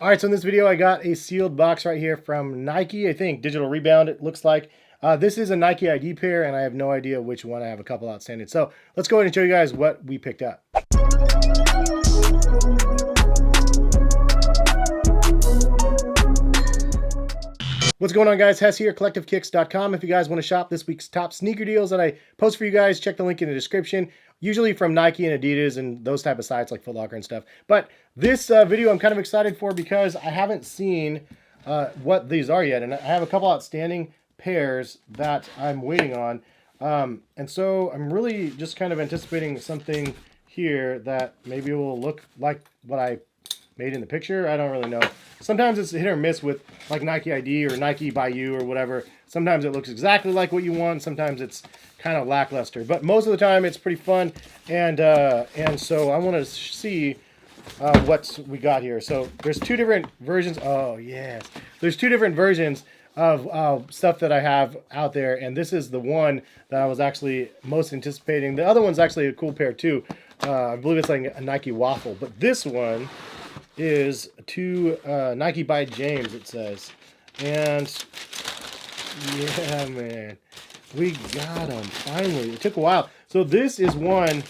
All right, so in this video, I got a sealed box right here from Nike, I think, Digital Rebound, it looks like. This is a Nike ID pair, and I have no idea which one. I have a couple outstanding. So let's go ahead and show you guys what we picked up. What's going on, guys? Hess here, collectivekicks.com. If you guys want to shop this week's top sneaker deals that I post for you guys, check the link in the description. Usually from Nike and Adidas and those type of sites like Foot Locker and stuff. But this video I'm kind of excited for because I haven't seen what these are yet. And I have a couple outstanding pairs that I'm waiting on. And so I'm really just kind of anticipating something here that maybe will look like what I made in the picture. I don't really know. Sometimes it's hit or miss with like Nike ID or Nike by you or whatever. Sometimes it looks exactly like what you want. Sometimes it's kind of lackluster, but most of the time it's pretty fun. And so I want to see what we got here. So there's two different versions. Oh yes, there's two different versions of stuff that I have out there, and this is the one that I was actually most anticipating. The other one's actually a cool pair too. I believe it's like a Nike waffle, but this one is to Nike by James, it says. And yeah, man, we got them finally. It took a while. So this is one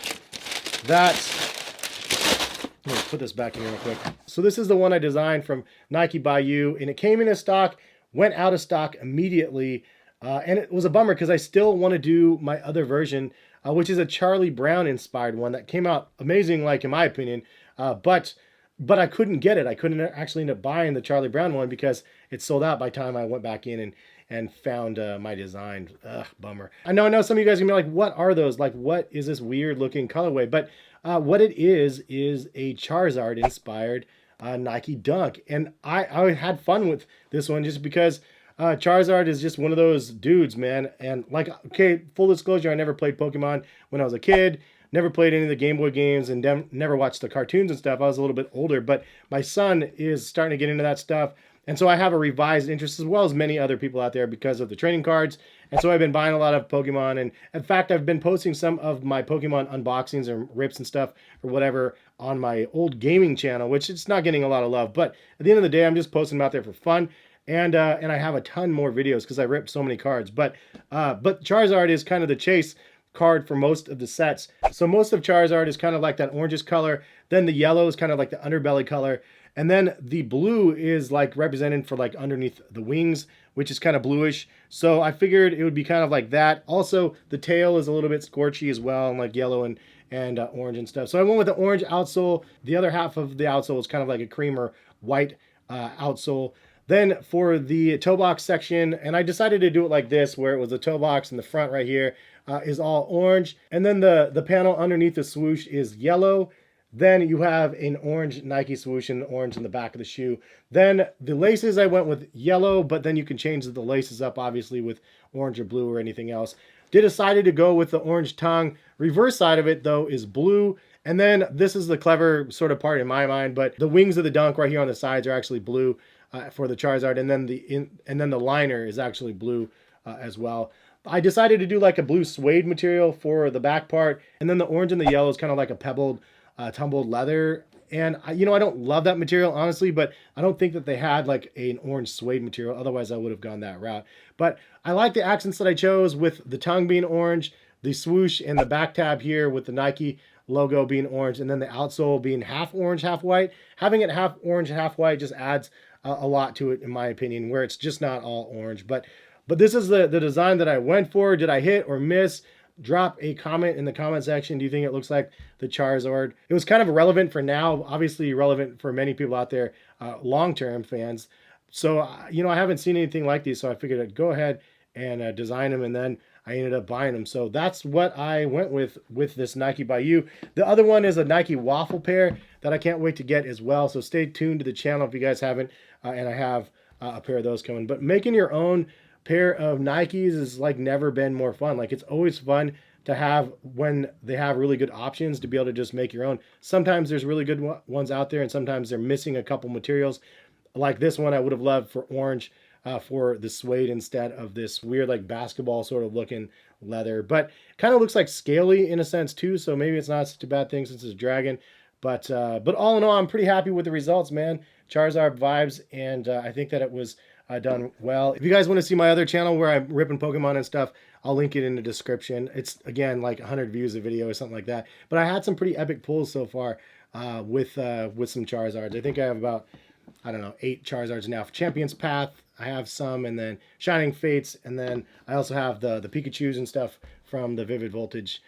that, let me put this back in here real quick. So this is the one I designed from Nike by You, and it came into stock, went out of stock immediately, and it was a bummer because I still want to do my other version, which is a Charlie Brown inspired one that came out amazing, like in my opinion, but I couldn't get it. I couldn't actually end up buying the Charlie Brown one because it sold out by the time I went back in and found my design. Ugh, bummer. I know some of you guys are gonna be like, what are those? Like, what is this weird looking colorway? But what it is a Charizard inspired Nike Dunk. And I had fun with this one just because Charizard is just one of those dudes, man. And like, okay, full disclosure, I never played Pokemon when I was a kid. Never played any of the Game Boy games and never watched the cartoons and stuff. I was a little bit older, but my son is starting to get into that stuff. And so I have a revised interest as well as many other people out there because of the trading cards. And so I've been buying a lot of Pokemon. And in fact, I've been posting some of my Pokemon unboxings and rips and stuff or whatever on my old gaming channel, which it's not getting a lot of love. But at the end of the day, I'm just posting them out there for fun. And I have a ton more videos because I ripped so many cards. But Charizard is kind of the chase card for most of the sets. So most of Charizard is kind of like that orangish color. Then the yellow is kind of like the underbelly color. And then the blue is like represented for like underneath the wings, which is kind of bluish. So I figured it would be kind of like that. Also, the tail is a little bit scorchy as well, and like yellow and orange and stuff. So I went with the orange outsole. The other half of the outsole is kind of like a cream or white outsole. Then for the toe box section, and I decided to do it like this, where it was the toe box in the front right here is all orange. And then the panel underneath the swoosh is yellow. Then you have an orange Nike swoosh and orange in the back of the shoe. Then the laces, I went with yellow, but then you can change the laces up, obviously, with orange or blue or anything else. Decided to go with the orange tongue. Reverse side of it, though, is blue. And then this is the clever sort of part in my mind, but the wings of the Dunk right here on the sides are actually blue for the Charizard, and then the liner is actually blue as well. I decided to do like a blue suede material for the back part, and then the orange and the yellow is kind of like a pebbled, tumbled leather. And I don't love that material, honestly, but I don't think that they had like an orange suede material. Otherwise, I would have gone that route. But I like the accents that I chose with the tongue being orange, the swoosh and the back tab here with the Nike logo being orange, and then the outsole being half orange, half white. Having it half orange, half white just adds a lot to it, in my opinion, where it's just not all orange. But this is the design that I went for. Did I hit or miss? Drop a comment in the comment section. Do you think it looks like the Charizard? It was kind of irrelevant for now, obviously relevant for many people out there, long-term fans. So, I haven't seen anything like these, so I figured I'd go ahead and design them, and then I ended up buying them. So that's what I went with this Nike by You. The other one is a Nike waffle pair that I can't wait to get as well. So stay tuned to the channel if you guys haven't, and I have a pair of those coming. But making your own pair of Nikes is like never been more fun. Like, it's always fun to have when they have really good options to be able to just make your own. Sometimes there's really good ones out there, and sometimes they're missing a couple materials. Like this one, I would have loved for orange, for the suede instead of this weird like basketball sort of looking leather. But kind of looks like scaly in a sense too, so maybe it's not such a bad thing since it's a dragon. But all in all, I'm pretty happy with the results, man. Charizard vibes, and I think that it was done well. If you guys want to see my other channel where I'm ripping Pokemon and stuff, I'll link it in the description. It's, again, like 100 views a video or something like that. But I had some pretty epic pulls so far with some Charizards. I think I have about, I don't know, 8 Charizards now. For Champion's Path, I have some, and then Shining Fates, and then I also have the Pikachus and stuff from the Vivid Voltage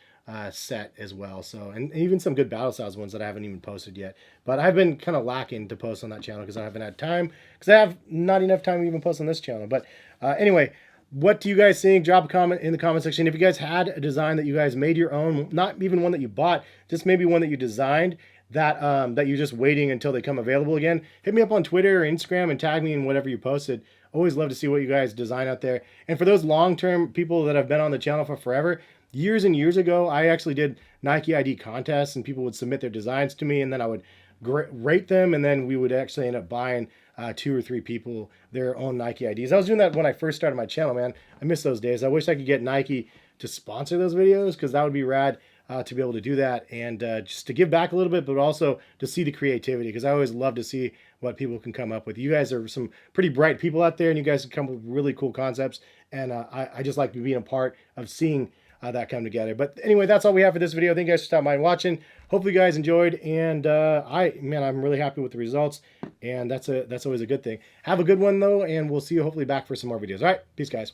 set as well. So, and even some good Battle Styles ones that I haven't even posted yet. But I've been kind of lacking to post on that channel because I haven't had time, because I have not enough time to even post on this channel. But anyway, what do you guys think? Drop a comment in the comment section. If you guys had a design that you guys made your own, not even one that you bought, just maybe one that you designed, that that you're just waiting until they come available again, hit me up on Twitter or Instagram and tag me in whatever you posted. Always love to see what you guys design out there. And for those long-term people that have been on the channel for forever, years and years ago, I actually did Nike ID contests, and people would submit their designs to me, and then I would rate them, and then we would actually end up buying 2 or 3 people their own Nike IDs. I was doing that when I first started my channel, man. I miss those days. I wish I could get Nike to sponsor those videos, because that would be rad. To be able to do that, and just to give back a little bit, but also to see the creativity, because I always love to see what people can come up with. You guys are some pretty bright people out there, and you guys can come up with really cool concepts, and I just like being a part of seeing that come together. But anyway, that's all we have for this video. Thank you guys for stopping by and watching. Hopefully you guys enjoyed, and I'm really happy with the results, and that's always a good thing. Have a good one though, and we'll see you hopefully back for some more videos. All right, peace guys.